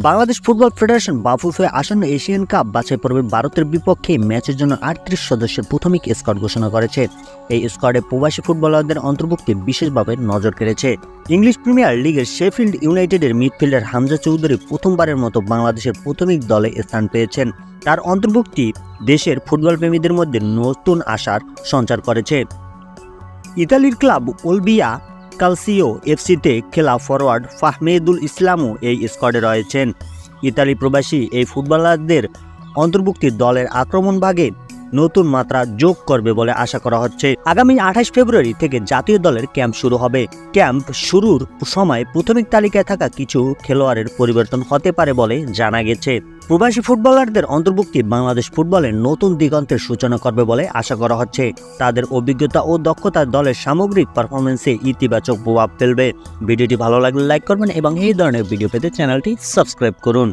Bangladesh football federation Bafufe আসন্ন Asian cup বাছাই পর্বে ভারতের বিপক্ষে ম্যাচের জন্য ৩৮ সদস্যের প্রাথমিক স্কোয়াড ঘোষণা করেছে। এই স্কোয়াডে প্রবাসী ফুটবলারদের অন্তর্ভুক্তি বিশেষভাবে নজর কেড়েছে। ইংলিশ প্রিমিয়ার লিগের শেফিল্ড ইউনাইটেডের মিডফিল্ডার হামজা চৌধুরী প্রথমবারের মতো বাংলাদেশের প্রাথমিক দলে স্থান পেয়েছেন। তার অন্তর্ভুক্তি দেশের ফুটবল প্রেমীদের মধ্যে নতুন আশার সঞ্চার করেছে। ইতালির ক্লাব ওলবিয়া কালসিও এফসিতে খেলা ফরওয়ার্ড ফাহমেদুল ইসলামও এই স্কোয়াডে রয়েছেন। ইতালি প্রবাসী এই ফুটবলারদের অন্তর্ভুক্তি দলের আক্রমণ ভাগে নতুন মাত্রা যোগ করবে বলে আশা করা হচ্ছে। আগামী ২৮ ফেব্রুয়ারি থেকে জাতীয় দলের ক্যাম্প শুরু হবে। ক্যাম্প শুরুর সময় প্রাথমিক তালিকায় থাকা কিছু খেলোয়াড়ের পরিবর্তন হতে পারে বলে জানা গেছে। প্রবাসী ফুটবলারদের অন্তর্ভুক্তি বাংলাদেশ ফুটবলের নতুন দিগন্তের সূচনা করবে বলে আশা করা হচ্ছে। তাদের অভিজ্ঞতা ও দক্ষতা দলের সামগ্রিক পারফরমেন্সে ইতিবাচক প্রভাব ফেলবে। ভিডিওটি ভালো লাগলে লাইক করবেন এবং এই ধরনের ভিডিও পেতে চ্যানেলটি সাবস্ক্রাইব করুন।